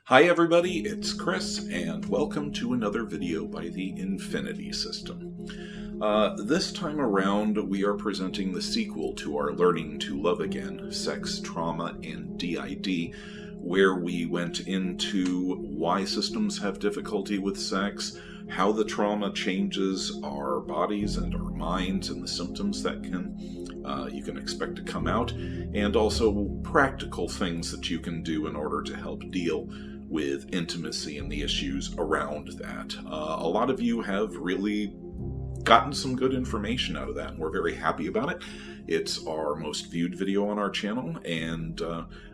Hi everybody, it's Chris, and welcome to another video by the Infinity System. This time around, we are presenting the sequel to our Learning to Love Again, Sex, Trauma, and DID, where we went into why systems have difficulty with sex, how the trauma changes our bodies and our minds, and the symptoms that you can expect to come out, and also practical things that you can do in order to help deal with intimacy and the issues around that. A lot of you have really gotten some good information out of that, and we're very happy about it. It's our most viewed video on our channel, and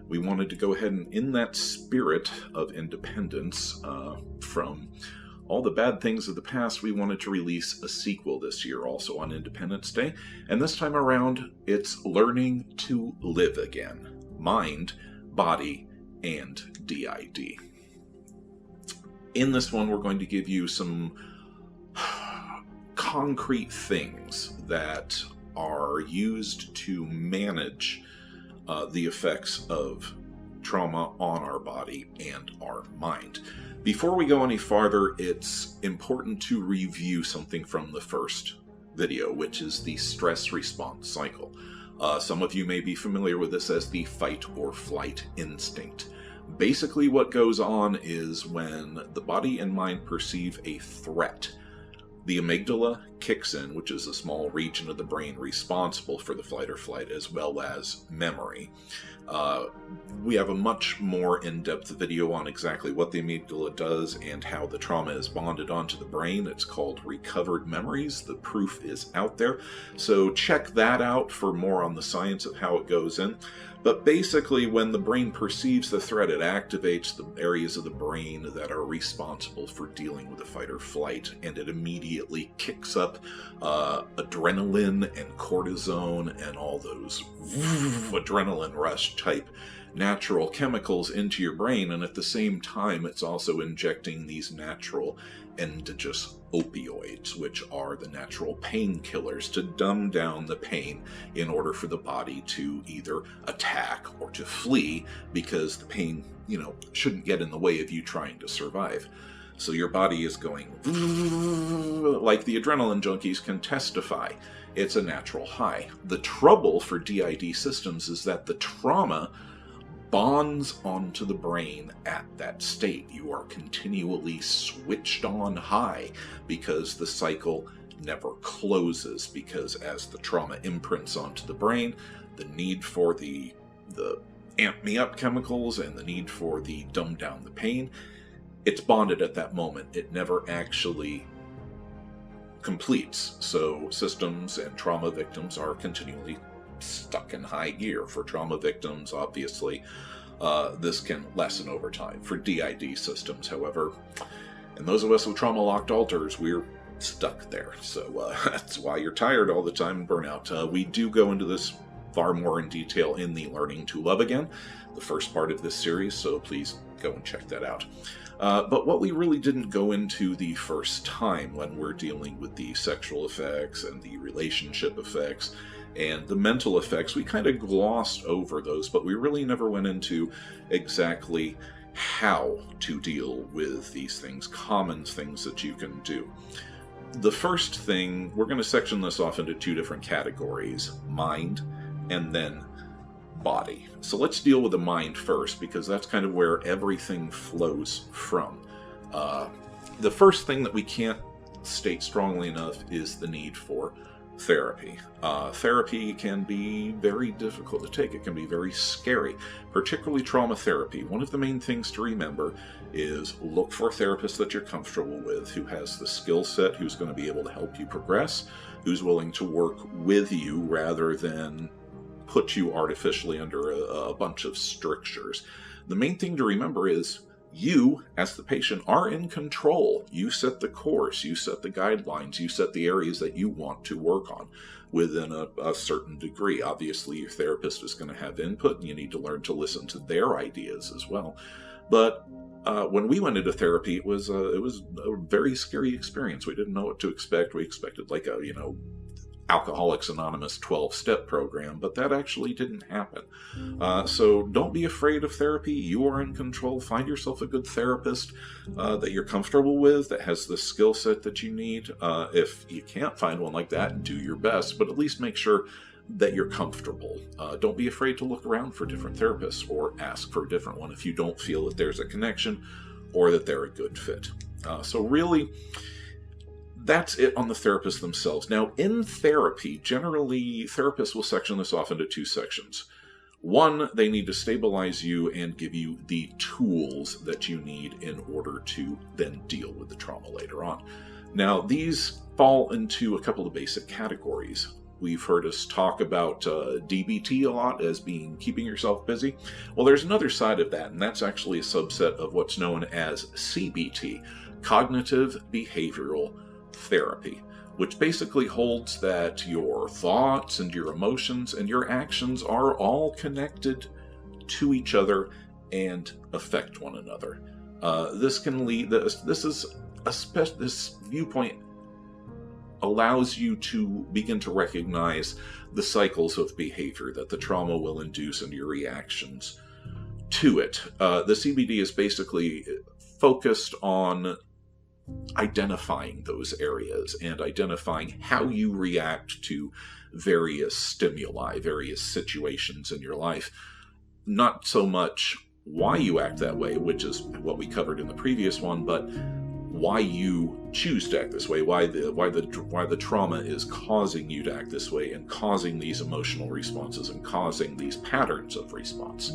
we wanted to go ahead and, in that spirit of independence from all the bad things of the past, we wanted to release a sequel this year, also on Independence Day. And this time around, it's Learning to Live Again, Mind, Body, and DID. In this one, we're going to give you some concrete things that are used to manage the effects of trauma on our body and our mind. Before we go any farther, it's important to review something from the first video, which is the stress response cycle. Some of you may be familiar with this as the fight or flight instinct. Basically, what goes on is when the body and mind perceive a threat, the amygdala kicks in, which is a small region of the brain responsible for the flight or flight, as well as memory. We have a much more in-depth video on exactly what the amygdala does and how the trauma is bonded onto the brain. It's called Recovered Memories. The proof is out there. So check that out for more on the science of how it goes in. But basically, when the brain perceives the threat, it activates the areas of the brain that are responsible for dealing with the fight or flight, and it immediately kicks up adrenaline and cortisone and all those adrenaline rush type natural chemicals into your brain, and at the same time it's also injecting these natural endogenous opioids, which are the natural painkillers to dumb down the pain in order for the body to either attack or to flee, because the pain, shouldn't get in the way of you trying to survive. So your body is going like the adrenaline junkies can testify. It's a natural high. The trouble for DID systems is that the trauma bonds onto the brain at that state. You are continually switched on high because the cycle never closes, because as the trauma imprints onto the brain, the need for the amp me up chemicals and the need for the dumb down the pain, it's bonded at that moment. It never actually completes. So systems and trauma victims are continually stuck in high gear. For trauma victims, obviously, this can lessen over time. For DID systems, however, and those of us with trauma-locked alters, we're stuck there. So that's why you're tired all the time and burnout. We do go into this far more in detail in the Learning to Love Again, the first part of this series, so please go and check that out. But what we really didn't go into the first time when we're dealing with the sexual effects and the relationship effects and the mental effects, we kind of glossed over those, but we really never went into exactly how to deal with these things, common things that you can do. The first thing, we're going to section this off into two different categories, mind and then body. So let's deal with the mind first, because that's kind of where everything flows from. The first thing that we can't state strongly enough is the need for therapy. Therapy can be very difficult to take. It can be very scary, particularly trauma therapy. One of the main things to remember is look for a therapist that you're comfortable with, who has the skill set, who's going to be able to help you progress, who's willing to work with you rather than put you artificially under a bunch of strictures. The main thing to remember is you, as the patient, are in control. You set the course, you set the guidelines, you set the areas that you want to work on within a certain degree. Obviously, your therapist is going to have input, and you need to learn to listen to their ideas as well. But when we went into therapy, it was a very scary experience. We didn't know what to expect. We expected like a, Alcoholics Anonymous 12-step program, but that actually didn't happen. So don't be afraid of therapy. You are in control. Find yourself a good therapist that you're comfortable with, that has the skill set that you need. If you can't find one like that, do your best, but at least make sure that you're comfortable. Don't be afraid to look around for different therapists or ask for a different one if you don't feel that there's a connection or that they're a good fit. So really, that's it on the therapists themselves. Now, in therapy, generally, therapists will section this off into two sections. One, they need to stabilize you and give you the tools that you need in order to then deal with the trauma later on. Now, these fall into a couple of basic categories. We've heard us talk about DBT a lot as being keeping yourself busy. Well, there's another side of that, and that's actually a subset of what's known as CBT, Cognitive Behavioral Therapy, which basically holds that your thoughts and your emotions and your actions are all connected to each other and affect one another. This can lead. This viewpoint allows you to begin to recognize the cycles of behavior that the trauma will induce and your reactions to it. The CBD is basically focused on identifying those areas and identifying how you react to various stimuli, various situations in your life. Not so much why you act that way, which is what we covered in the previous one, but why you choose to act this way, why the trauma is causing you to act this way and causing these emotional responses and causing these patterns of response.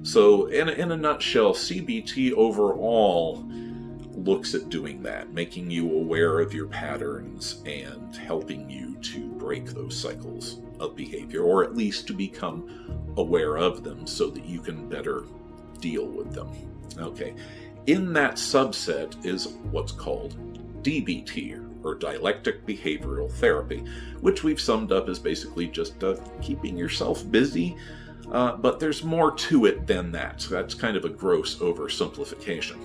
So in a nutshell, CBT overall looks at doing that, making you aware of your patterns and helping you to break those cycles of behavior, or at least to become aware of them so that you can better deal with them. Okay. In that subset is what's called DBT, or Dialectic Behavioral Therapy, which we've summed up as basically just keeping yourself busy, but there's more to it than that. So that's kind of a gross oversimplification.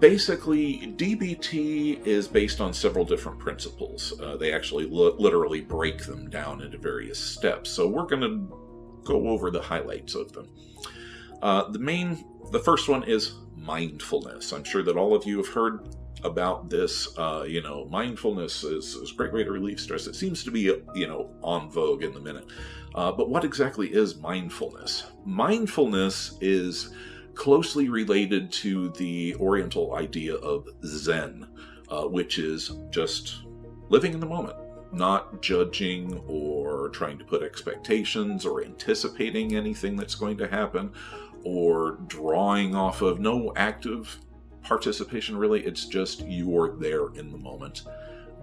Basically, DBT is based on several different principles. They actually literally break them down into various steps. So we're going to go over the highlights of them. The first one is mindfulness. I'm sure that all of you have heard about this. Mindfulness is a great way to relieve stress. It seems to be, on vogue in the minute. But what exactly is mindfulness? Mindfulness is closely related to the Oriental idea of Zen, which is just living in the moment, not judging or trying to put expectations or anticipating anything that's going to happen or drawing off of no active participation, really. It's just you're there in the moment,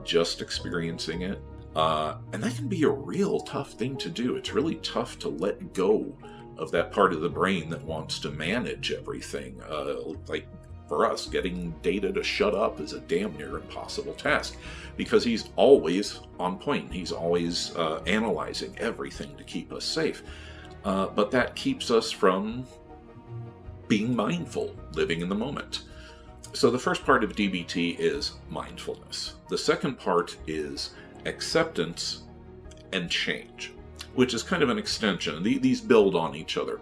just experiencing it. And that can be a real tough thing to do. It's really tough to let go of that part of the brain that wants to manage everything. Like for us, getting Data to shut up is a damn near impossible task because he's always on point. He's always analyzing everything to keep us safe. But that keeps us from being mindful, living in the moment. So the first part of DBT is mindfulness. The second part is acceptance and change, which is kind of an extension. These build on each other.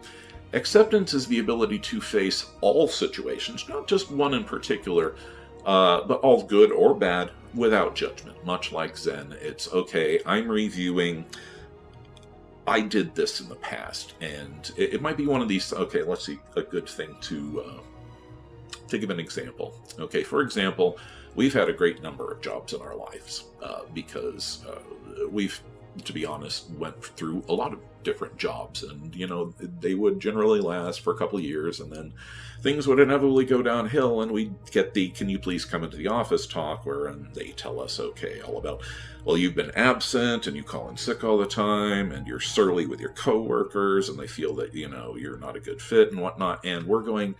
Acceptance is the ability to face all situations, not just one in particular, but all good or bad, without judgment. Much like Zen, it's okay, I'm reviewing, I did this in the past, and it might be one of these, okay, let's see, a good thing to give an example. Okay, for example, we've had a great number of jobs in our lives because we've, to be honest, went through a lot of different jobs, and they would generally last for a couple of years, and then things would inevitably go downhill, and we'd get the "can you please come into the office" talk, wherein they tell us, okay, all about, well, you've been absent and you call in sick all the time and you're surly with your coworkers and they feel that you're not a good fit and whatnot, and we're going,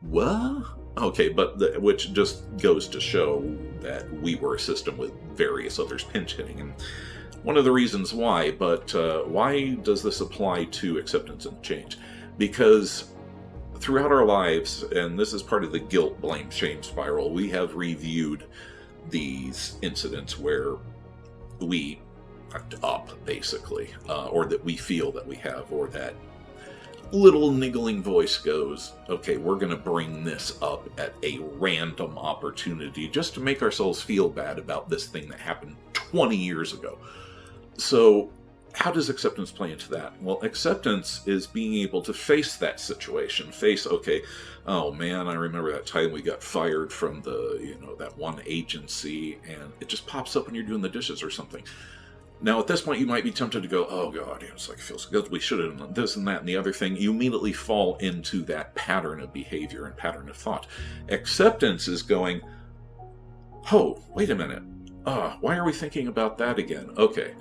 what? Okay, but which just goes to show that we were a system with various others pinch hitting, and one of the reasons why. But why does this apply to acceptance and change? Because throughout our lives, and this is part of the guilt, blame, shame spiral, we have reviewed these incidents where we act up, basically, or that we feel that we have, or that little niggling voice goes, okay, we're going to bring this up at a random opportunity just to make ourselves feel bad about this thing that happened 20 years ago. So how does acceptance play into that? Well, acceptance is being able to face that situation. Face, okay, oh man, I remember that time we got fired from the, that one agency, and it just pops up when you're doing the dishes or something. Now, at this point, you might be tempted to go, oh, God, it's like, it feels good. We should have done this and that and the other thing. You immediately fall into that pattern of behavior and pattern of thought. Acceptance is going, oh, wait a minute. Why are we thinking about that again? Okay,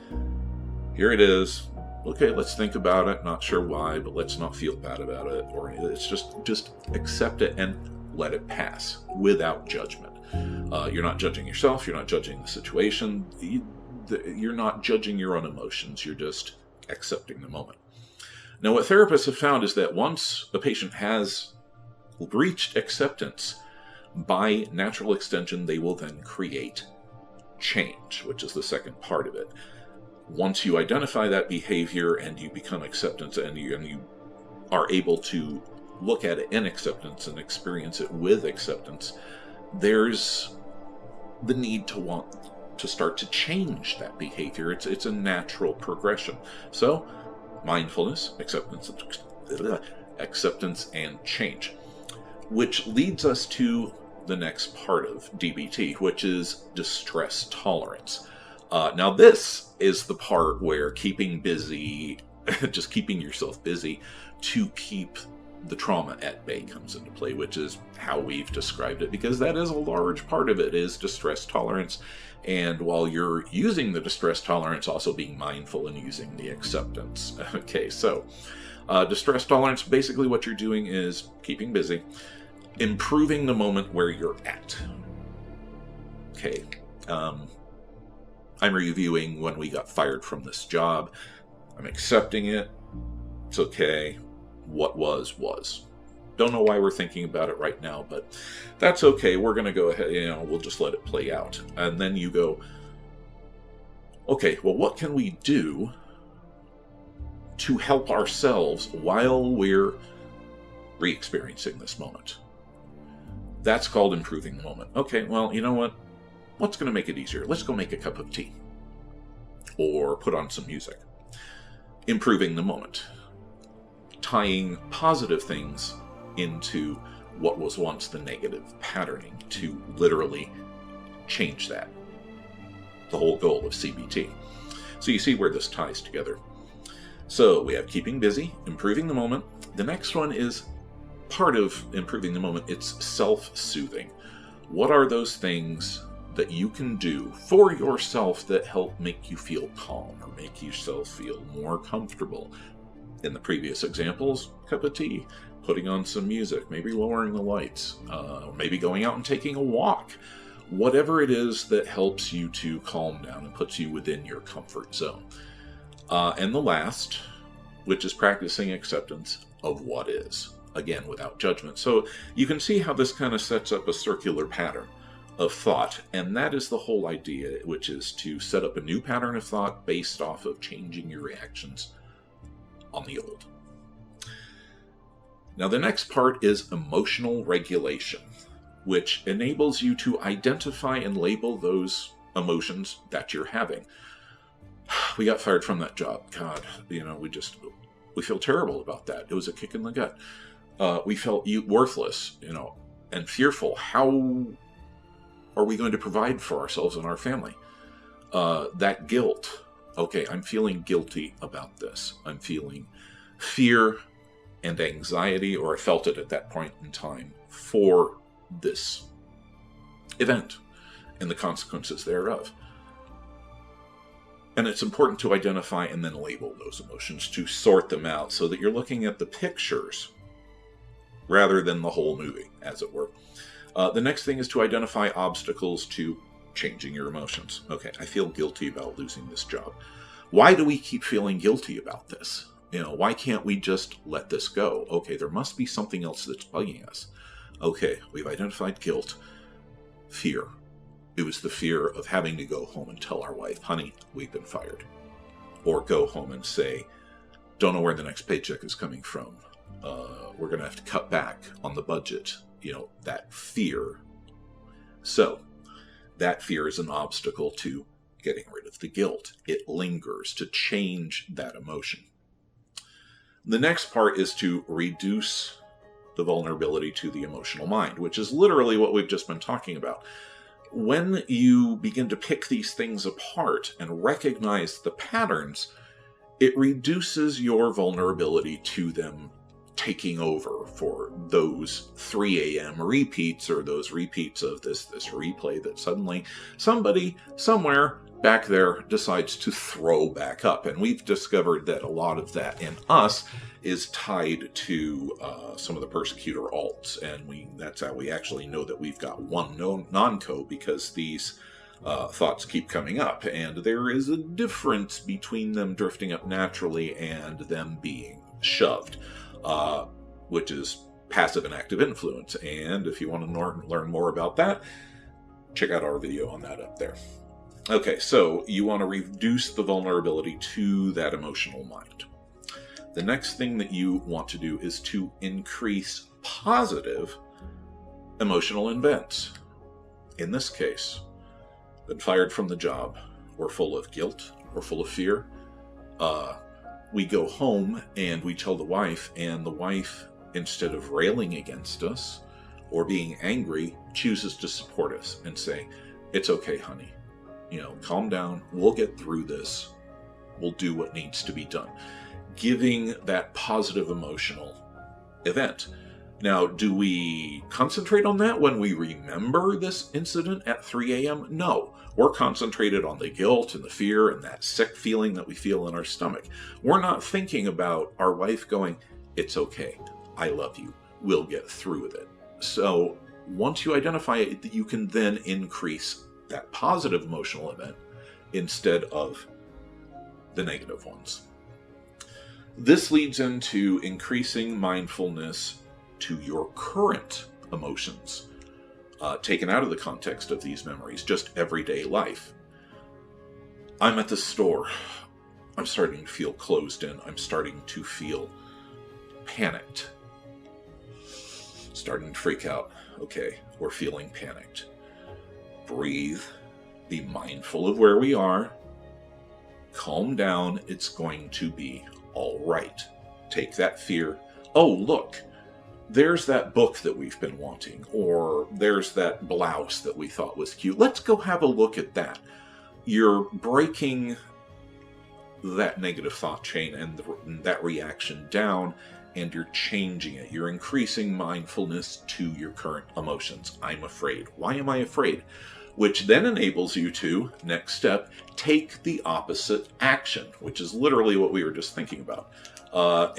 here it is. Okay, let's think about it. Not sure why, but let's not feel bad about it. Or it's just accept it and let it pass without judgment. You're not judging yourself. You're not judging the situation. You're not judging your own emotions. You're just accepting the moment. Now, what therapists have found is that once the patient has reached acceptance, by natural extension, they will then create change, which is the second part of it. Once you identify that behavior and you become acceptance, and you are able to look at it in acceptance and experience it with acceptance, there's the need to want to start to change that behavior. It's a natural progression. So, mindfulness, acceptance, and change, which leads us to the next part of DBT, which is distress tolerance. Now, this is the part where keeping busy, just keeping yourself busy to keep the trauma at bay comes into play, which is how we've described it, because that is a large part of it, is distress tolerance. And while you're using the distress tolerance, also being mindful and using the acceptance. Okay, so distress tolerance, basically what you're doing is keeping busy, improving the moment where you're at. Okay, I'm reviewing when we got fired from this job. I'm accepting it. It's okay. What was. Don't know why we're thinking about it right now, but that's okay. We're going to go ahead, we'll just let it play out. And then you go, okay, well, what can we do to help ourselves while we're re-experiencing this moment? That's called improving the moment. Okay, well, you know what? What's going to make it easier? Let's go make a cup of tea. Or put on some music. Improving the moment. Tying positive things into what was once the negative patterning to literally change that. The whole goal of CBT. So you see where this ties together. So we have keeping busy, improving the moment. The next one is part of improving the moment. It's self-soothing. What are those things that you can do for yourself that help make you feel calm or make yourself feel more comfortable? In the previous examples, cup of tea, putting on some music, maybe lowering the lights, maybe going out and taking a walk. Whatever it is that helps you to calm down and puts you within your comfort zone. And the last, which is practicing acceptance of what is, again, without judgment. So you can see how this kind of sets up a circular pattern of thought, and that is the whole idea, which is to set up a new pattern of thought based off of changing your reactions on the old. Now, the next part is emotional regulation, which enables you to identify and label those emotions that you're having. We got fired from that job. God, we feel terrible about that. It was a kick in the gut. We felt worthless, and fearful. How are we going to provide for ourselves and our family? That guilt. Okay, I'm feeling guilty about this. I'm feeling fear and anxiety, or I felt it at that point in time, for this event and the consequences thereof. And it's important to identify and then label those emotions, to sort them out so that you're looking at the pictures rather than the whole movie, as it were. The next thing is to identify obstacles to changing your emotions. Okay, I feel guilty about losing this job. Why do we keep feeling guilty about this? Why can't we just let this go? Okay, there must be something else that's bugging us. Okay, we've identified guilt, fear. It was the fear of having to go home and tell our wife, honey, we've been fired. Or go home and say, don't know where the next paycheck is coming from. We're going to have to cut back on the budget. That fear. So that fear is an obstacle to getting rid of the guilt. It lingers to change that emotion. The next part is to reduce the vulnerability to the emotional mind, which is literally what we've just been talking about. When you begin to pick these things apart and recognize the patterns, it reduces your vulnerability to them taking over for those 3 a.m. repeats, or those repeats of this replay that suddenly somebody somewhere back there decides to throw back up. And we've discovered that a lot of that in us is tied to some of the persecutor alts, and that's how we actually know that we've got one non-co, because these thoughts keep coming up, and there is a difference between them drifting up naturally and them being shoved, which is passive and active influence. And if you want to learn more about that, check out our video on that up there. Okay, so you want to reduce the vulnerability to that emotional mind. The next thing that you want to do is to increase positive emotional events. In this case, been fired from the job, we're full of guilt, we're full of fear. We go home and we tell the wife, and the wife, instead of railing against us or being angry, chooses to support us and say, it's okay, honey. Calm down. We'll get through this. We'll do what needs to be done. Giving that positive emotional event. Now, do we concentrate on that when we remember this incident at 3 a.m.? No. We're concentrated on the guilt and the fear and that sick feeling that we feel in our stomach. We're not thinking about our wife going, it's okay. I love you. We'll get through with it. So once you identify it, you can then increase that positive emotional event instead of the negative ones. This leads into increasing mindfulness to your current emotions, taken out of the context of these memories, just everyday life. I'm at the store. I'm starting to feel closed in. I'm starting to feel panicked. Starting to freak out. Okay, we're feeling panicked. Breathe. Be mindful of where we are. Calm down. It's going to be all right. Take that fear. Oh, look. There's that book that we've been wanting, or there's that blouse that we thought was cute. Let's go have a look at that. You're breaking that negative thought chain and that reaction down, and you're changing it. You're increasing mindfulness to your current emotions. I'm afraid. Why am I afraid? Which then enables you to, next step, take the opposite action, which is literally what we were just thinking about.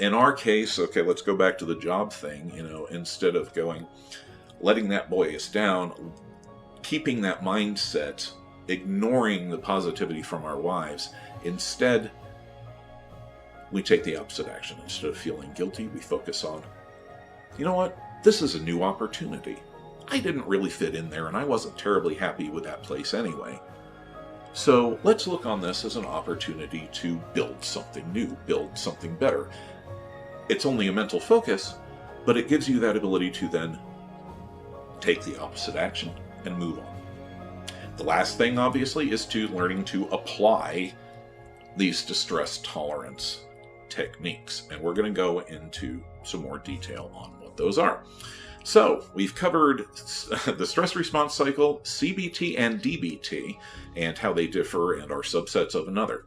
In our case, okay, let's go back to the job thing, instead of letting that boy us down, keeping that mindset, ignoring the positivity from our wives, instead, we take the opposite action. Instead of feeling guilty, we focus on, you know what, this is a new opportunity. I didn't really fit in there, and I wasn't terribly happy with that place anyway. So let's look on this as an opportunity to build something new, build something better. It's only a mental focus, but it gives you that ability to then take the opposite action and move on. The last thing, obviously, is to learning to apply these distress tolerance techniques. And we're going to go into some more detail on what those are. So, we've covered the stress response cycle, CBT and DBT, and how they differ and are subsets of another.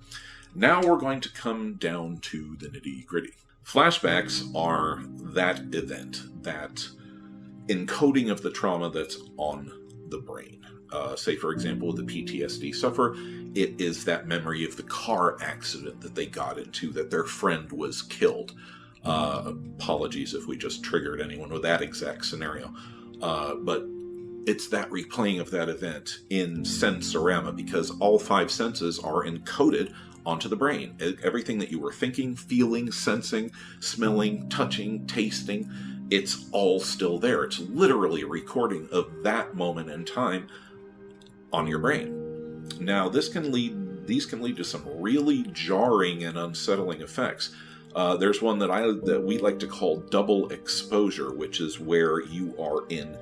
Now we're going to come down to the nitty-gritty. Flashbacks are that event, that encoding of the trauma that's on the brain. Say, for example, with the PTSD sufferer, it is that memory of the car accident that they got into, that their friend was killed. Apologies if we just triggered anyone with that exact scenario. But it's that replaying of that event in sensorama, because all 5 senses are encoded onto the brain. Everything that you were thinking, feeling, sensing, smelling, touching, tasting, it's all still there. It's literally a recording of that moment in time on your brain. Now, these can lead to some really jarring and unsettling effects. There's one that we like to call double exposure, which is where you are in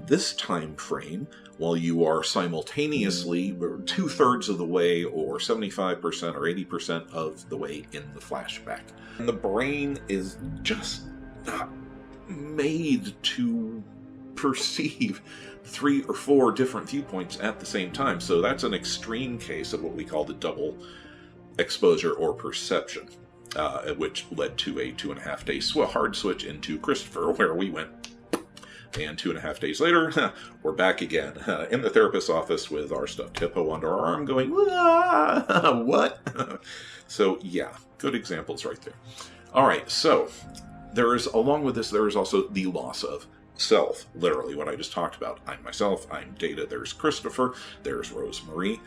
this time frame while you are simultaneously 2/3 of the way, or 75% or 80% of the way in the flashback. And the brain is just not made to perceive 3 or 4 different viewpoints at the same time. So that's an extreme case of what we call the double exposure or perception, which led to a 2.5 day hard switch into Christopher, where we went, and 2.5 days later, we're back again in the therapist's office with our stuffed hippo under our arm going, what? So yeah, good examples right there. All right, so along with this, there is also the loss of self, literally what I just talked about. I'm myself, I'm Data, there's Christopher, there's Rosemary,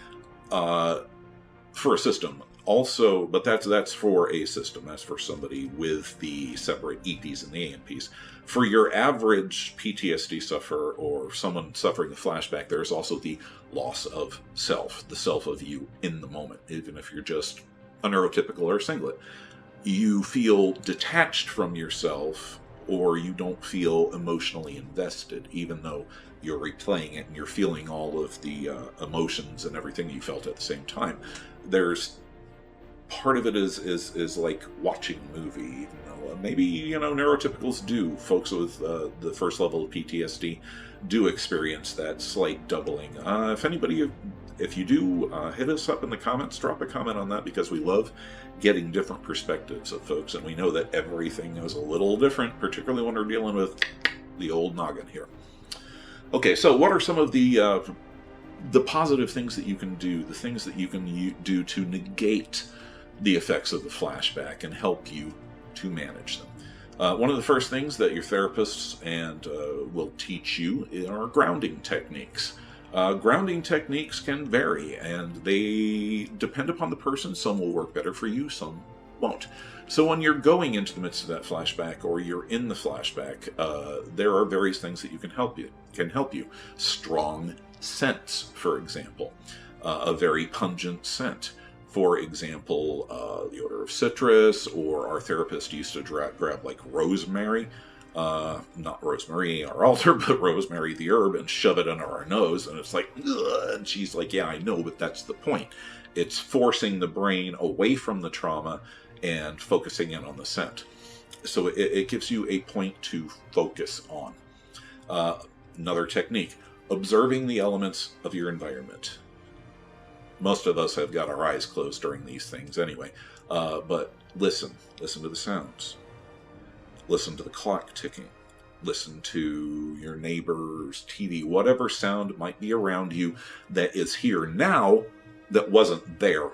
for a system. Also, but that's for a system. That's for somebody with the separate EPs and the ANPs. For your average PTSD sufferer or someone suffering a flashback, there's also the loss of self, the self of you in the moment, even if you're just a neurotypical or a singlet. You feel detached from yourself, or you don't feel emotionally invested, even though you're replaying it and you're feeling all of the emotions and everything you felt at the same time. There's part of it is like watching a movie. Maybe neurotypicals do. Folks with the first level of PTSD do experience that slight doubling. If you do, hit us up in the comments. Drop a comment on that, because we love getting different perspectives of folks, and we know that everything is a little different, particularly when we're dealing with the old noggin here. Okay, so what are some of the positive things that you can do, the things that you can do to negate the effects of the flashback and help you to manage them? One of the first things that your therapists will teach you are grounding techniques. Grounding techniques can vary, and they depend upon the person. Some will work better for you, some won't. So when you're going into the midst of that flashback, or you're in the flashback, there are various things that can help you. Strong scents, for example, a very pungent scent. For example, the odor of citrus, or our therapist used to grab like rosemary, not rosemary our altar, but rosemary the herb, and shove it under our nose, and it's like, ugh, and she's like, yeah, I know, but that's the point. It's forcing the brain away from the trauma and focusing in on the scent. So it gives you a point to focus on. Another technique, observing the elements of your environment. Most of us have got our eyes closed during these things anyway, but listen to the sounds. Listen to the clock ticking. Listen to your neighbor's TV, whatever sound might be around you that is here now that wasn't there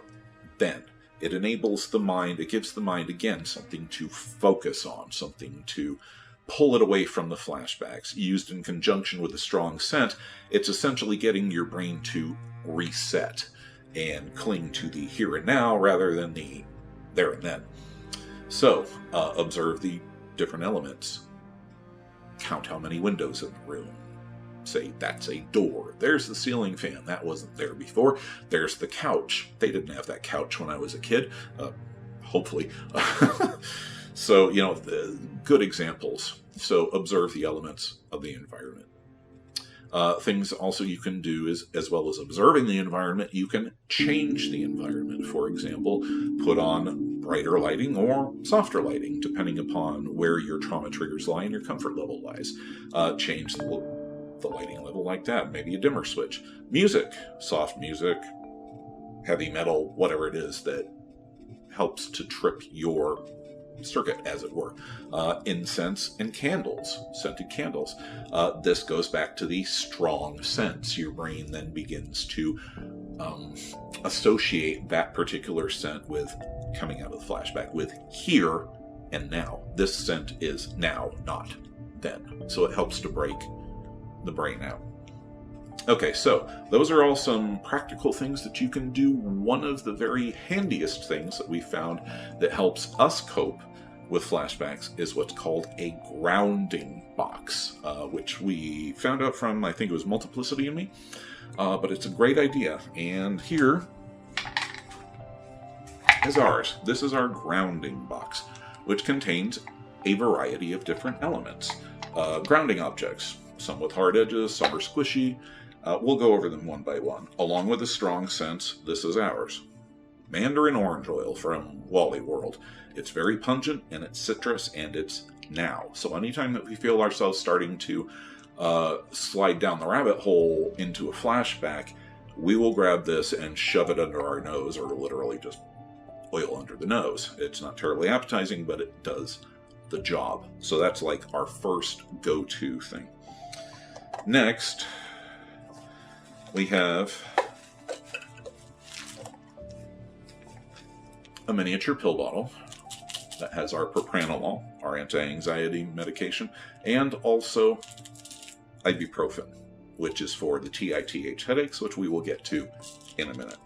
then. It enables the mind, it gives the mind, again, something to focus on, something to pull it away from the flashbacks. Used in conjunction with a strong scent, it's essentially getting your brain to reset and cling to the here and now rather than the there and then. So, observe the different elements. Count how many windows in the room. Say, that's a door. There's the ceiling fan. That wasn't there before. There's the couch. They didn't have that couch when I was a kid. Hopefully. So, good examples. So, observe the elements of the environment. Things also you can do is, as well as observing the environment, you can change the environment. For example, put on brighter lighting or softer lighting, depending upon where your trauma triggers lie and your comfort level lies. Change the lighting level like that. Maybe a dimmer switch. Music, soft music, heavy metal, whatever it is that helps to trip your circuit, as it were. Incense and candles, scented candles. This goes back to the strong scents. Your brain then begins to associate that particular scent with coming out of the flashback with here and now. This scent is now, not then. So it helps to break the brain out. Okay, so those are all some practical things that you can do. One of the very handiest things that we found that helps us cope with flashbacks is what's called a grounding box, which we found out from, I think it was Multiplicity and me. but it's a great idea. And here is ours. This is our grounding box, which contains a variety of different elements. Grounding objects, some with hard edges, some are squishy. We'll go over them one by one. Along with a strong sense, this is ours. Mandarin orange oil from Wally World. It's very pungent, and it's citrus, and it's now. So anytime that we feel ourselves starting to slide down the rabbit hole into a flashback, we will grab this and shove it under our nose, or literally just oil under the nose. It's not terribly appetizing, but it does the job. So that's like our first go-to thing. Next, we have a miniature pill bottle that has our propranolol, our anti-anxiety medication, and also ibuprofen, which is for the TITH headaches, which we will get to in a minute.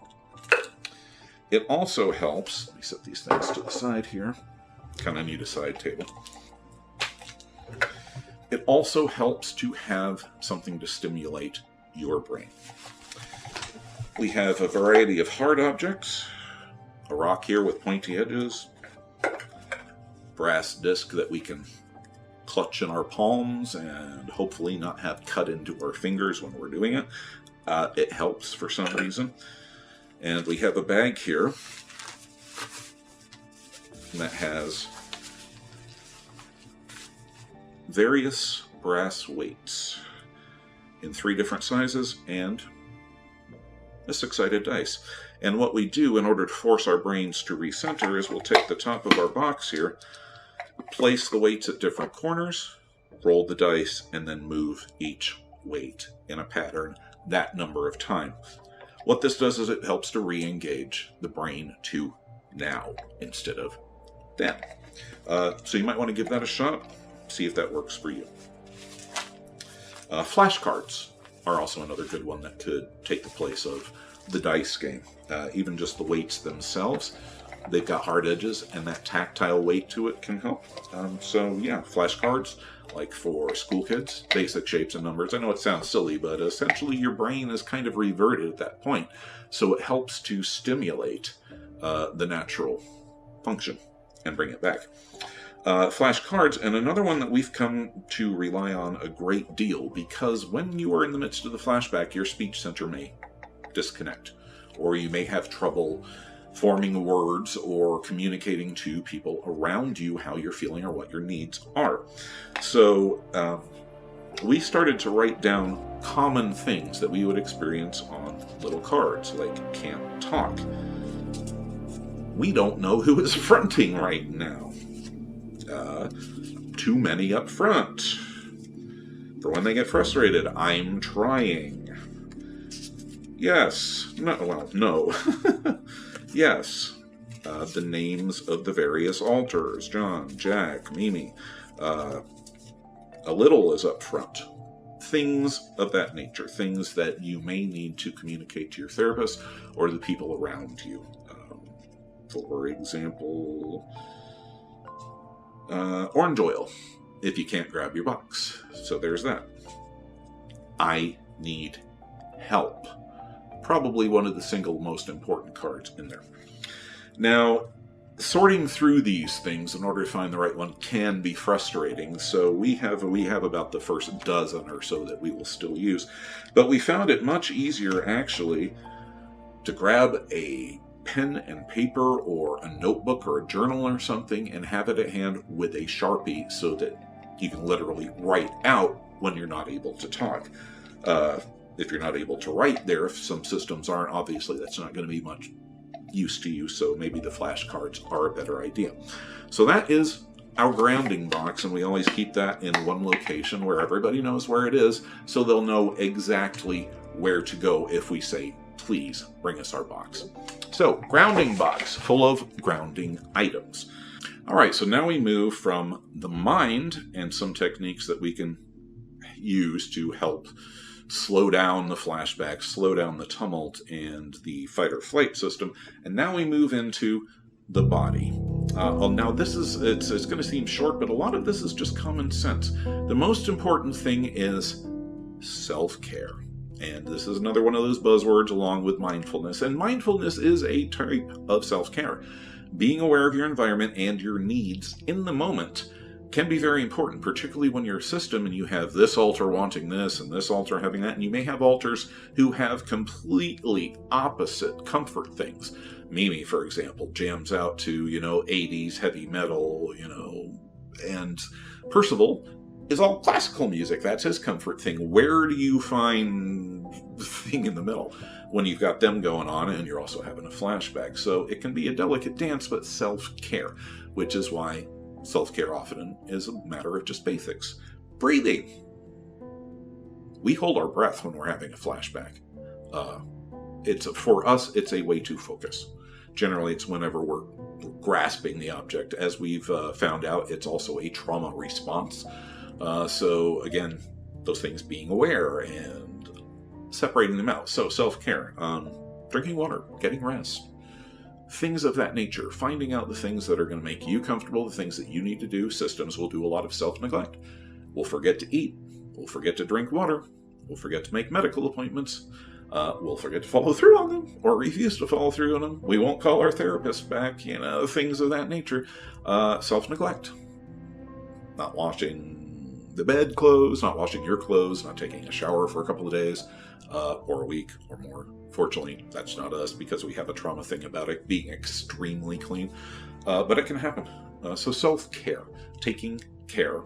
It also helps, let me set these things to the side here, kind of need a side table. It also helps to have something to stimulate your brain. We have a variety of hard objects, a rock here with pointy edges, brass disc that we can clutch in our palms and hopefully not have cut into our fingers when we're doing it. It helps for some reason. And we have a bag here that has various brass weights in 3 different sizes and a 6-sided dice. And what we do in order to force our brains to recenter is we'll take the top of our box here, place the weights at different corners, roll the dice, and then move each weight in a pattern that number of times. What this does is it helps to re-engage the brain to now instead of then. So you might want to give that a shot, see if that works for you. Flashcards are also another good one that could take the place of the dice game. Even just the weights themselves, they've got hard edges, and that tactile weight to it can help. So yeah, flashcards, like for school kids, basic shapes and numbers. I know it sounds silly, but essentially your brain is kind of reverted at that point. So it helps to stimulate the natural function and bring it back. Flashcards, and another one that we've come to rely on a great deal, because when you are in the midst of the flashback, your speech center may disconnect, or you may have trouble forming words or communicating to people around you how you're feeling or what your needs are. So we started to write down common things that we would experience on little cards, like can't talk. We don't know who is fronting right now. Too many up front. For when they get frustrated, I'm trying. Yes. No, well, no. Yes. The names of the various alters. John, Jack, Mimi. A little is up front. Things of that nature. Things that you may need to communicate to your therapist or the people around you. For example, orange oil, if you can't grab your box. So there's that. I need help. Probably one of the single most important cards in there. Now, sorting through these things in order to find the right one can be frustrating. So we have about the first dozen or so that we will still use. But we found it much easier, actually, to grab a pen and paper or a notebook or a journal or something and have it at hand with a Sharpie so that you can literally write out when you're not able to talk. If you're not able to write there, if some systems aren't, obviously that's not going to be much use to you, so maybe the flashcards are a better idea. So that is our grounding box, and we always keep that in one location where everybody knows where it is, so they'll know exactly where to go if we say, please bring us our box. So, grounding box, full of grounding items. All right, so now we move from the mind and some techniques that we can use to help slow down the flashback, slow down the tumult and the fight or flight system, and now we move into the body. Now this is, it's going to seem short, but a lot of this is just common sense. The most important thing is self-care. And this is another one of those buzzwords along with mindfulness. And mindfulness is a type of self-care. Being aware of your environment and your needs in the moment can be very important, particularly when you're a system and you have this alter wanting this and this alter having that. And you may have alters who have completely opposite comfort things. Mimi, for example, jams out to, 80s heavy metal, and Percival is all classical music. That's his comfort thing. Where do you find the thing in the middle when you've got them going on and you're also having a flashback? So it can be a delicate dance, but self-care, which is why self-care often is a matter of just basics. Breathing. We hold our breath when we're having a flashback. For us, it's a way to focus. Generally, it's whenever we're grasping the object. As we've found out, it's also a trauma response. So again, those things being aware and separating them out. So self-care, drinking water, getting rest, things of that nature, finding out the things that are going to make you comfortable, the things that you need to do. Systems will do a lot of self-neglect. We'll forget to eat. We'll forget to drink water. We'll forget to make medical appointments. We'll forget to follow through on them or refuse to follow through on them. We won't call our therapist back, things of that nature. Self-neglect. Not washing the bed clothes, not washing your clothes, not taking a shower for a couple of days, or a week or more. Fortunately, that's not us because we have a trauma thing about it being extremely clean. But it can happen. So self-care, taking care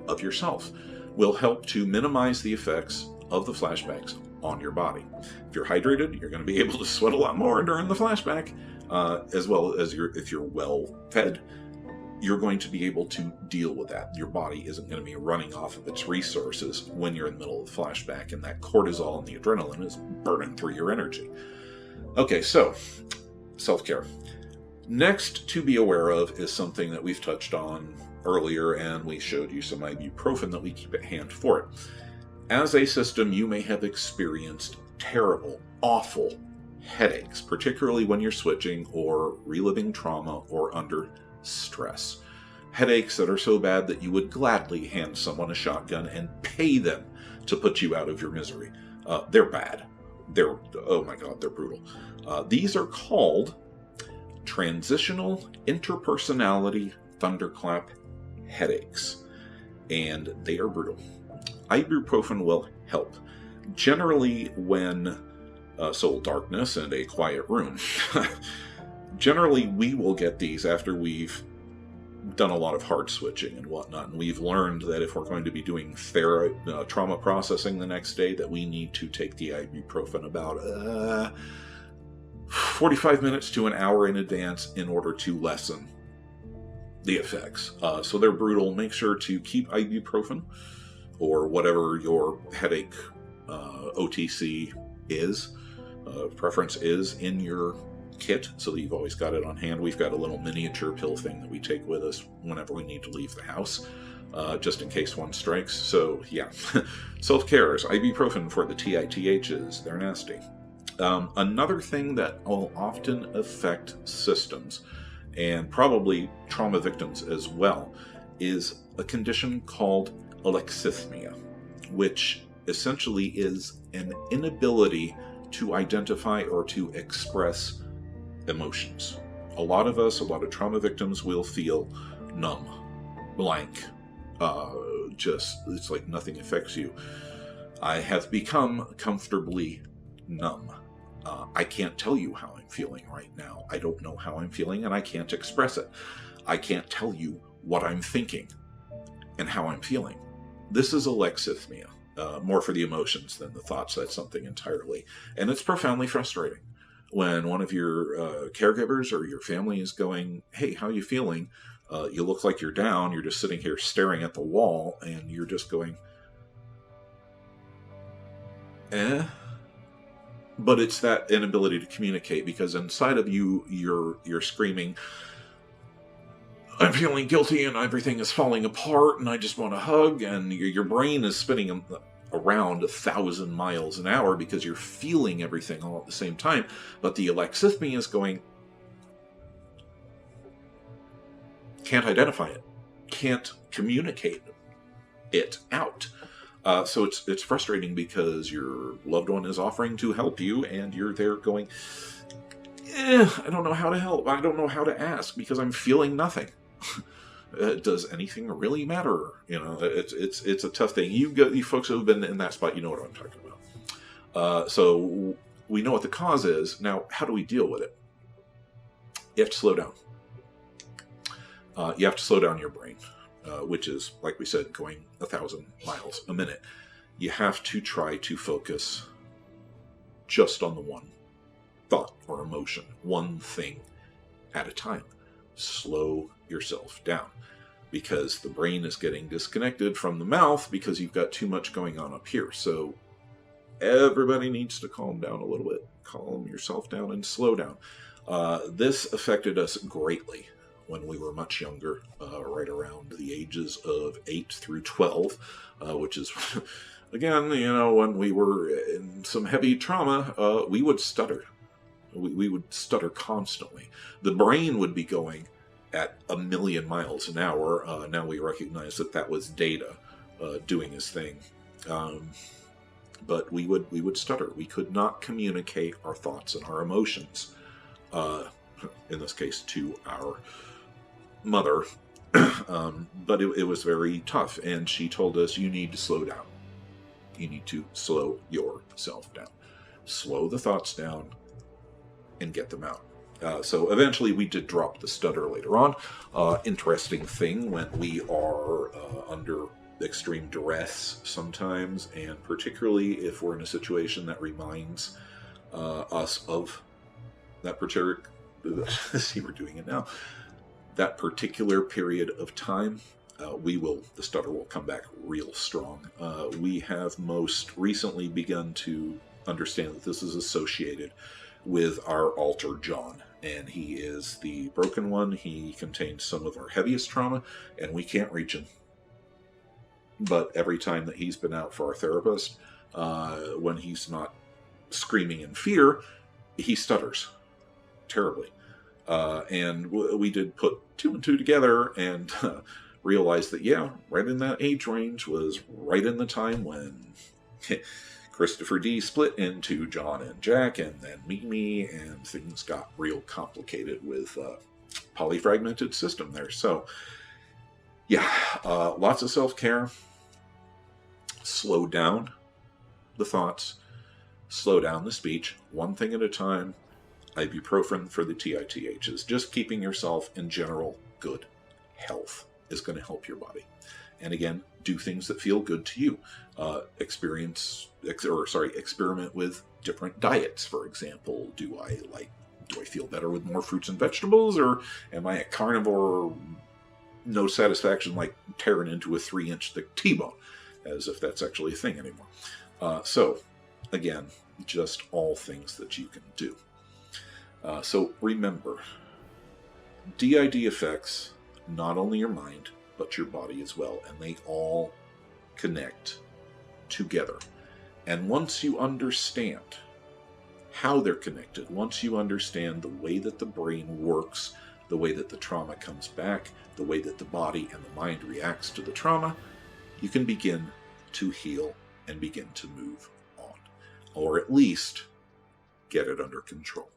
of yourself, will help to minimize the effects of the flashbacks on your body. If you're hydrated, you're going to be able to sweat a lot more during the flashback, as well as if you're well fed, you're going to be able to deal with that. Your body isn't going to be running off of its resources when you're in the middle of the flashback, and that cortisol and the adrenaline is burning through your energy. Okay, so self-care. Next to be aware of is something that we've touched on earlier, and we showed you some ibuprofen that we keep at hand for it. As a system, you may have experienced terrible, awful headaches, particularly when you're switching or reliving trauma or under stress. Headaches that are so bad that you would gladly hand someone a shotgun and pay them to put you out of your misery. They're bad. Oh my God, they're brutal. These are called transitional interpersonality thunderclap headaches, and they are brutal. Ibuprofen will help. Generally when darkness and a quiet room. Generally, we will get these after we've done a lot of hard switching and whatnot, and we've learned that if we're going to be doing trauma processing the next day, that we need to take the ibuprofen about 45 minutes to an hour in advance in order to lessen the effects. So they're brutal. Make sure to keep ibuprofen or whatever your headache OTC is, preference is, in your kit, so that you've always got it on hand. We've got a little miniature pill thing that we take with us whenever we need to leave the house, just in case one strikes. So yeah, self-care is ibuprofen for the TITHs. They're nasty. Another thing that will often affect systems, and probably trauma victims as well, is a condition called alexithymia, which essentially is an inability to identify or to express emotions. A lot of trauma victims will feel numb, blank, it's like nothing affects you. I have become comfortably numb. I can't tell you how I'm feeling right now. I don't know how I'm feeling, and I can't express it. I can't tell you what I'm thinking and how I'm feeling. This is alexithymia, more for the emotions than the thoughts. That's something entirely. And it's profoundly frustrating when one of your caregivers or your family is going, hey, how are you feeling? You look like you're down. You're just sitting here staring at the wall, and you're just going, But it's that inability to communicate, because inside of you, you're screaming, I'm feeling guilty and everything is falling apart and I just want to hug, and your brain is spinning around 1,000 miles an hour because you're feeling everything all at the same time. But the alexithymia is going, can't identify it, can't communicate it out. So it's frustrating because your loved one is offering to help you, and you're there going, I don't know how to help. I don't know how to ask because I'm feeling nothing. Does anything really matter? It's a tough thing. You folks who have been in that spot, you know what I'm talking about. So we know what the cause is. Now, how do we deal with it? You have to slow down. You have to slow down your brain, which is, like we said, going 1,000 miles a minute. You have to try to focus just on the one thought or emotion, one thing at a time. Slow yourself down, because the brain is getting disconnected from the mouth because you've got too much going on up here. So everybody needs to calm down a little bit. Calm yourself down and slow down. This affected us greatly when we were much younger, right around the ages of 8 through 12, which is, again, when we were in some heavy trauma, we would stutter. We would stutter constantly. The brain would be going at 1,000,000 miles an hour. Now we recognize that was data doing his thing. But we would stutter. We could not communicate our thoughts and our emotions, in this case to our mother. But it was very tough, and she told us, you need to slow down. You need to slow yourself down. Slow the thoughts down and get them out. So eventually we did drop the stutter later on. Interesting thing when we are under extreme duress sometimes, and particularly if we're in a situation that reminds us of that particular, see, we're doing it now, that particular period of time, the stutter will come back real strong. We have most recently begun to understand that this is associated with our alter John, and he is the broken one. He contains some of our heaviest trauma, and we can't reach him. But every time that he's been out for our therapist, when he's not screaming in fear, he stutters terribly. And we did put 2 and 2 together and realized that, yeah, right in that age range was right in the time when Christopher D split into John and Jack, and then Mimi, and things got real complicated with polyfragmented system there. So, yeah, lots of self-care. Slow down the thoughts. Slow down the speech. One thing at a time. Ibuprofen for the TITHs. Just keeping yourself in general good health is going to help your body. And again, do things that feel good to you. Experiment with different diets, for example. Do I feel better with more fruits and vegetables, or am I a carnivore, no satisfaction, like tearing into a 3-inch thick T-bone, as if that's actually a thing anymore. So, again, just all things that you can do. So remember, DID affects not only your mind, but your body as well, and they all connect together. And once you understand how they're connected, once you understand the way that the brain works, the way that the trauma comes back, the way that the body and the mind reacts to the trauma, you can begin to heal and begin to move on, or at least get it under control.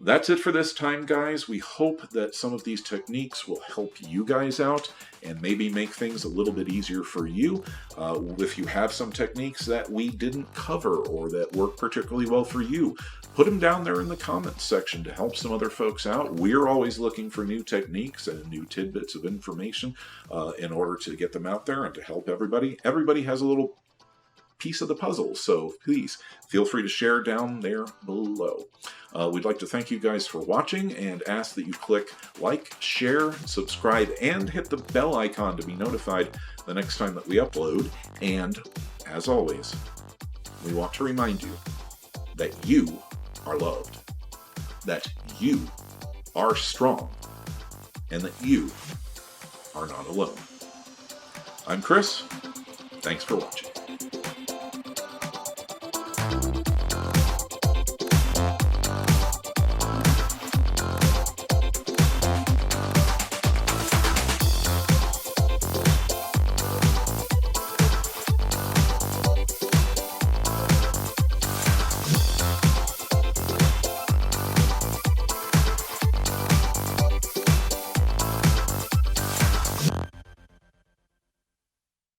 That's it for this time, guys. We hope that some of these techniques will help you guys out and maybe make things a little bit easier for you. If you have some techniques that we didn't cover or that work particularly well for you, put them down there in the comments section to help some other folks out. We're always looking for new techniques and new tidbits of information in order to get them out there and to help everybody. Everybody has a little piece of the puzzle, so please feel free to share down there below. We'd like to thank you guys for watching and ask that you click like, share, subscribe, and hit the bell icon to be notified the next time that we upload. And as always, we want to remind you that you are loved, that you are strong, and that you are not alone. I'm Chris. Thanks for watching.